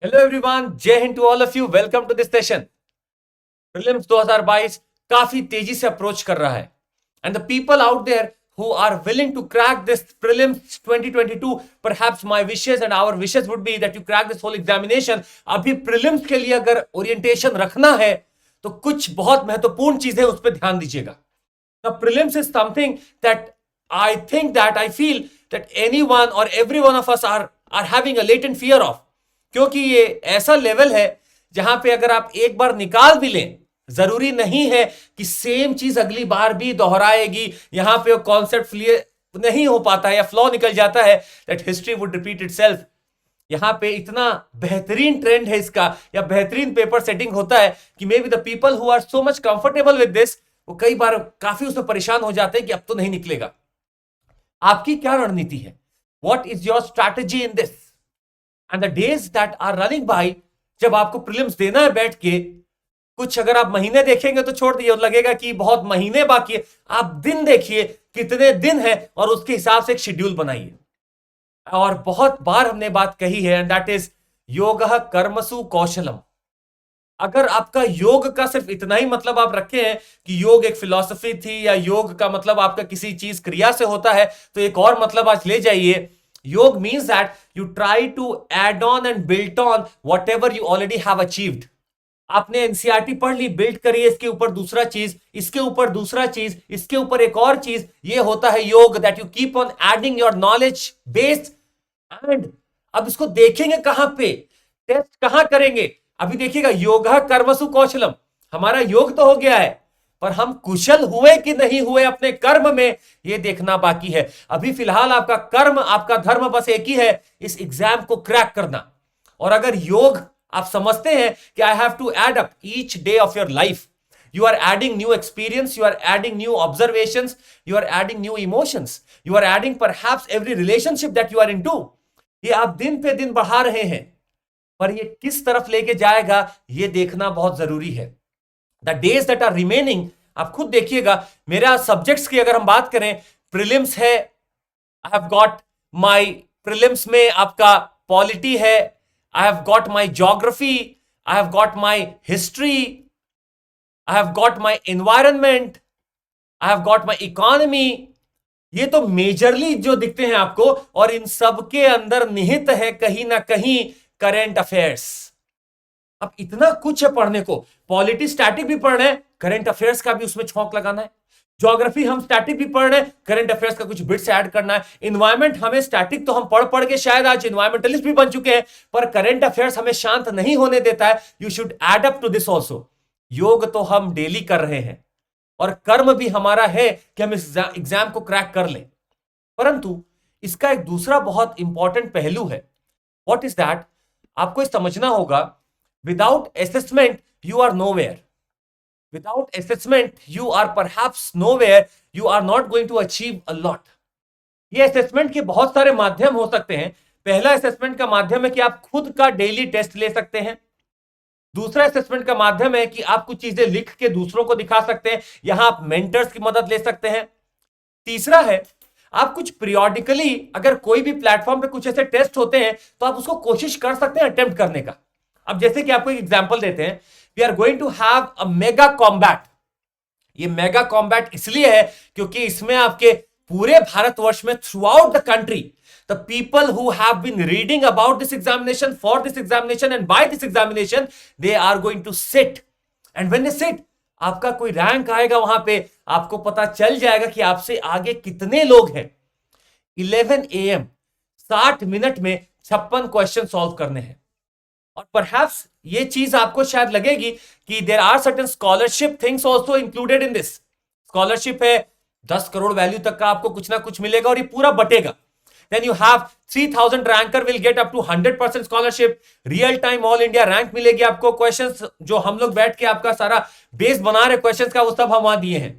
Hello everyone, Jai Hind to all of you. Welcome to this session. Prelims 2022 काफी तेजी से approach कर रहा है and the people out there who are willing to crack this prelims 2022, perhaps my wishes and our wishes would be that you crack this whole examination. अभी prelims के लिए अगर orientation रखना है तो कुछ बहुत महत्वपूर्ण चीजें उस पर ध्यान दीजिएगा. The prelims is something that I think that I feel that anyone or every one of us are having a latent fear of, क्योंकि ये ऐसा लेवल है जहां पे अगर आप एक बार निकाल भी लें, जरूरी नहीं है कि सेम चीज अगली बार भी दोहराएगी. यहां पे कॉन्सेप्ट नहीं हो पाता है या फ्लॉ निकल जाता है that history would repeat itself. यहां पे इतना बेहतरीन ट्रेंड है इसका या बेहतरीन पेपर सेटिंग होता है कि may be the people who are so much comfortable with this, वो कई बार काफी उसमें परेशान हो जाते हैं कि अब तो नहीं निकलेगा. आपकी क्या रणनीति है? What is your strategy in this? And the days that are running by, जब आपको प्रीलिम्स देना है बैठ के, कुछ अगर आप महीने देखेंगे तो छोड़ दिए, लगेगा कि बहुत महीने बाकी है. आप दिन देखिए कितने दिन है और उसके हिसाब से एक शेड्यूल बनाइए. और बहुत बार हमने बात कही है एंड दैट इज योगः कर्मसु कौशलम. अगर आपका योग का सिर्फ इतना ही मतलब आप रखे हैं कि योग एक फिलॉसफी थी या योग का मतलब आपका किसी चीज क्रिया से होता है, तो एक और मतलब आज ले जाइए. योग means that you try to add on and build on whatever you already have achieved. आपने एनसीईआरटी पढ़ ली, बिल्ड करिए इसके ऊपर दूसरा चीज, इसके ऊपर दूसरा चीज, इसके ऊपर एक और चीज. ये होता है योग, that you keep on adding your knowledge base. And अब इसको देखेंगे कहां पे, टेस्ट कहां करेंगे? अभी देखिएगा, योगः कर्मसु कौशलम. हमारा योग तो हो गया है, पर हम कुशल हुए कि नहीं हुए अपने कर्म में, यह देखना बाकी है. अभी फिलहाल आपका कर्म, आपका धर्म बस एक ही है, इस एग्जाम को क्रैक करना. और अगर योग आप समझते हैं कि I have to add up each day of your life, you are adding new experience, you are adding new observations, you are adding new emotions, you are adding perhaps every relationship that you are into. ये आप दिन पे दिन बढ़ा रहे हैं, पर ये किस तरफ लेके जाएगा ये देखना बहुत जरूरी है. The days that are remaining, आप खुद देखिएगा. मेरा सब्जेक्ट्स की अगर हम बात करें, प्रीलिम्स है, I have got my prelims में आपका पॉलिटी है, I have got my geography, I have got my history, I have got my environment, I have got my economy. ये तो मेजरली जो दिखते हैं आपको, और इन सब के अंदर निहित है कहीं ना कहीं करंट अफेयर्स. अब इतना कुछ है पढ़ने को. पॉलिटी स्टैटिक भी पढ़ रहे हैं, करंट अफेयर्स का भी उसमें छौंक लगाना है. ज्योग्राफी हम स्टैटिक भी पढ़ रहे हैं, करंट अफेयर्स का कुछ बिट्स ऐड करना है. इन्वायरमेंट हमें स्टैटिक तो हम पढ़ पढ़ के शायद आज इन्वायरमेंटलिस्ट भी बन चुके हैं, पर करंट अफेयर्स हमें शांत नहीं होने देता है. You should add up to this also. योग तो हम डेली कर रहे हैं और कर्म भी हमारा है कि हम इस एग्जाम को क्रैक कर लें, परंतु इसका एक दूसरा बहुत इंपॉर्टेंट पहलू है. What is that? आपको इस समझना होगा, without assessment you are nowhere. Without assessment you are perhaps nowhere, you are not going to achieve a lot. ये असेसमेंट के बहुत सारे माध्यम हो सकते हैं. पहला असेसमेंट का माध्यम है कि आप खुद का डेली टेस्ट ले सकते हैं. दूसरा असेसमेंट का माध्यम है कि आप कुछ चीजें लिख के दूसरों को दिखा सकते हैं, यहां आप मेंटर्स की मदद ले सकते हैं. तीसरा है, आप कुछ पीरियोडिकली, अगर कोई भी प्लेटफॉर्म पे कुछ ऐसे टेस्ट होते हैं तो आप उसको कोशिश कर सकते हैं अटेम्प्ट करने का. अब जैसे कि आपको एक एग्जांपल देते हैं, we are going to have a mega combat. ये मेगा कॉम्बैट इसलिए है क्योंकि इसमें आपके पूरे भारतवर्ष में, throughout the country, the people who have been reading about this examination, for this examination and by this examination, they are going to sit. And when they sit, आपका कोई rank आएगा वहां पे, आपको पता चल जाएगा कि आपसे आगे कितने लोग हैं. 11 AM 60 मिनट में 56 क्वेश्चन सॉल्व करने हैं. और परहैप्स ये चीज आपको शायद लगेगी कि there are certain scholarship things also included in this. Scholarship है, 10 करोड़ वैल्यू तक का आपको कुछ ना कुछ मिलेगा और ये पूरा बटेगा. Then you have 3000 ranker will get up to 100% scholarship. Real time all India rank मिलेगी आपको. क्वेश्चंस जो हम लोग बैठ के आपका सारा बेस बना रहे क्वेश्चंस का, वो सब हम वहां दिए हैं.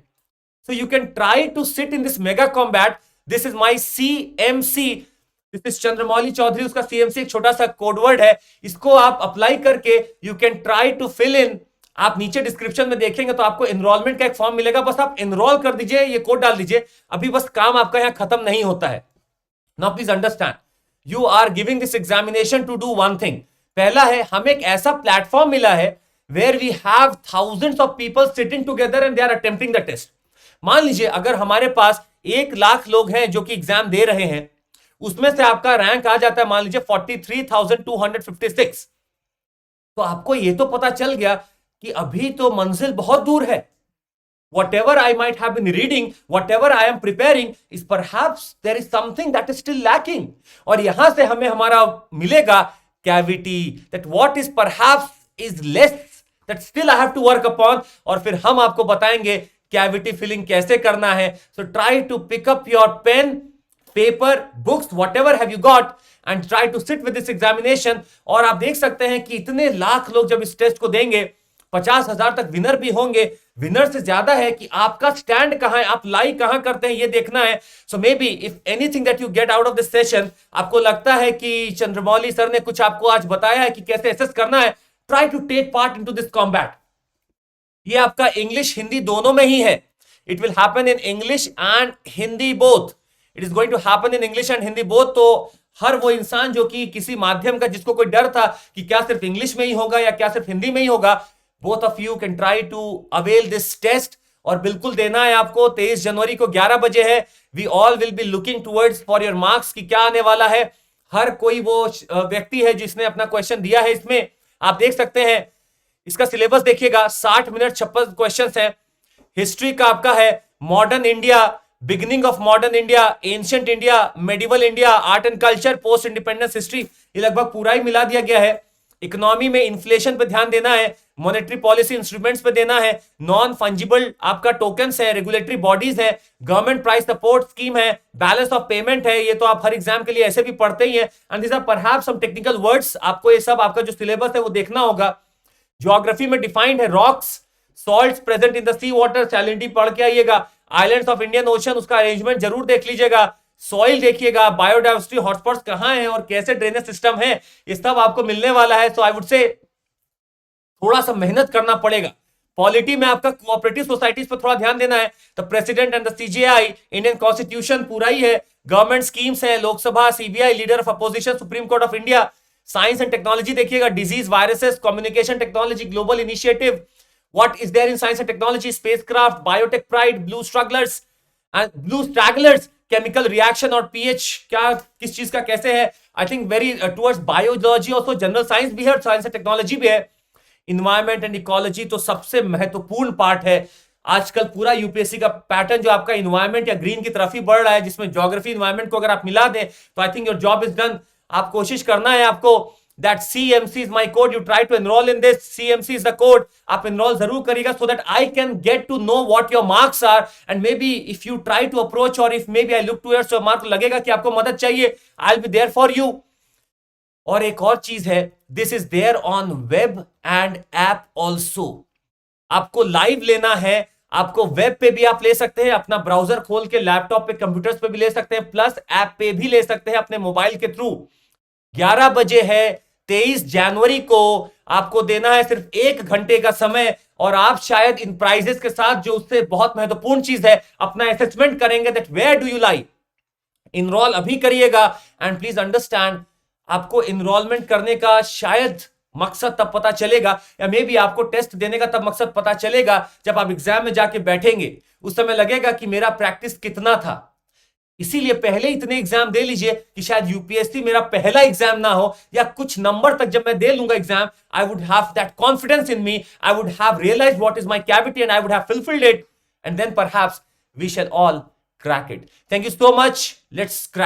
So you can try to sit in this mega combat. This is my CMC. This is Chandramouli Chaudhary, उसका CMC एक छोटा सा कोड वर्ड है. इसको आप अप्लाई करके you can try to fill in. आप नीचे डिस्क्रिप्शन में देखेंगे तो आपको एनरोलमेंट का एक फॉर्म मिलेगा, बस आप एनरोल कर दीजिए, ये कोड डाल दीजिए. अभी बस काम आपका यहां खत्म नहीं होता है. Now please understand, you are giving this examination to do one thing. पहला है, हमें एक ऐसा प्लेटफॉर्म मिला है where we have thousands of people sitting together and they are attempting the test. मान लीजिए अगर हमारे पास 1 लाख लोग हैं जो कि एग्जाम दे रहे हैं, उसमें से आपका रैंक आ जाता है मान लीजिए 43,256, तो आपको यह तो पता चल गया कि अभी तो मंजिल बहुत दूर है। Whatever I might have been reading, whatever I am preparing, is perhaps there is something that is still lacking. और यहां से हमें हमारा मिलेगा cavity, that what is perhaps is less, that still I have to work upon, और फिर हम आपको बताएंगे cavity filling कैसे करना है। So try to pick up your pen, paper, books, whatever have you got, and try to sit with this examination। और आप देख सकते हैं कि इतने लाख लोग जब इस टेस्ट को देंगे, 50,000 तक विनर भी होंगे। विनर से ज्यादा है कि आपका स्टैंड कहां है, आप लाई कहां करते हैं, ये देखना है। So maybe if anything that you get out of this session, आपको लगता है कि चंद्रमौली सर ने कुछ आपको आज बताया है कि कैसे एसेस करना है, try to take part into this combat. ये आपका इंग्लिश हिंदी दोनों में ही है। It will happen in English and Hindi both. It is going to happen in English and Hindi both. तो हर वो इंसान जो कि किसी माध्यम का, जिसको कोई डर था कि क्या सिर्फ इंग्लिश में ही होगा या क्या सिर्फ हिंदी में ही होगा, both of you can try to avail this test। और बिल्कुल देना है आपको। 23 जनवरी को 11 बजे है। We all will be looking towards for your marks कि क्या आने वाला है। हर कोई वो व्यक्ति है जिसने अपना क्वेश्चन दिया है। इसमें आप देख सकते हैं, इसका सिलेबस देखिएगा, 60 मिनट 56 क्वेश्चन है। हिस्ट्री का आपका है modern India, beginning of modern India, ancient India, medieval India, art and culture, post independence history, ये लगभग पूरा ही मिला दिया गया है। इकोनॉमी में इन्फ्लेशन पे ध्यान देना है, मॉनेटरी पॉलिसी इंस्ट्रूमेंट्स पे देना है, नॉन फंजिबल आपका टोकन्स है, रेगुलेटरी बॉडीज है, गवर्नमेंट प्राइस सपोर्ट स्कीम है, बैलेंस ऑफ पेमेंट है। ये तो आप हर एग्जाम के लिए ऐसे भी पढ़ते ही हैं। And this are perhaps some technical words. आपको ये सब आपका जो सिलेबस है वो देखना होगा। ज्योग्राफी में डिफाइंड है rocks, salts present in the sea water, salinity पढ़ के आइएगा। आइलैंड्स ऑफ इंडियन ओशन, उसका अरेंजमेंट जरूर देख लीजिएगा। सॉइल देखिएगा, बायोडाइवर्सिटी हॉटस्पॉट्स कहां हैं और कैसे ड्रेनेज सिस्टम है, ये सब आपको मिलने वाला है। सो आई वुड से थोड़ा सा मेहनत करना पड़ेगा। पॉलिटी में आपका कोऑपरेटिव सोसाइटीज पर थोड़ा ध्यान देना है। The president and the CJI, Indian constitution पूरा ही है, गवर्नमेंट स्कीम्स है, Lok Sabha, CBI, leader of opposition, supreme court of India. Science and technology देखिएगा, disease, viruses, communication technology, global initiative, what is there in science and technology, spacecraft, biotech pride, blue stragglers and blue stragglers, chemical reaction और pH क्या किस चीज का कैसे है। I think very towards biology also, general science भी है, science and technology भी है। इन्वायरमेंट एंड इकोलॉजी तो सबसे महत्वपूर्ण पार्ट है। आजकल पूरा यूपीएससी का पैटर्न जो आपका इन्वायरमेंट या ग्रीन की तरफ ही बढ़ रहा है, जिसमें ज्योग्राफी इन्वायरमेंट को अगर आप मिला दें तो I think your job is done. आप कोशिश करना है आपको that CMC is my code, you try to enroll in this, CMC is the code, आप enroll जरूर करिएगा so that I can get to know what your marks are and maybe if you try to approach or if maybe I look towards your mark, लगेगा कि आपको मदद चाहिए, I'll be there for you। और एक और चीज है, this is there on web and app also। आपको लाइव लेना है, आपको वेब पे भी आप ले सकते हैं, अपना ब्राउजर खोल के लैपटॉप पे, कंप्यूटर्स पे भी ले सकते हैं, प्लस ऐप पे भी ले सकते हैं अपने मोबाइल के थ्रू। 11 बजे है 23 जनवरी को, आपको देना है सिर्फ 1 घंटे का समय और आप शायद इन प्राइजेस के साथ, जो उससे बहुत महत्वपूर्ण चीज है, अपना असेसमेंट करेंगे that where do you lie. Enrol अभी करिएगा एंड प्लीज अंडरस्टैंड, आपको इनरोलमेंट करने का शायद मकसद तब पता चलेगा, या मे बी आपको टेस्ट देने का तब मकसद पता चलेगा जब आप एग्जाम में जाके बैठेंगे। उस समय लगेगा कि मेरा प्रैक्टिस कितना था। इसीलिए पहले इतने एग्जाम दे लीजिए कि शायद यूपीएससी मेरा पहला एग्जाम ना हो, या कुछ नंबर तक जब मैं दे लूंगा exam, I would have that confidence in me, I would have realised what is my cavity and I would have fulfilled it, and then perhaps we shall all crack it. Thank you so much, let's crack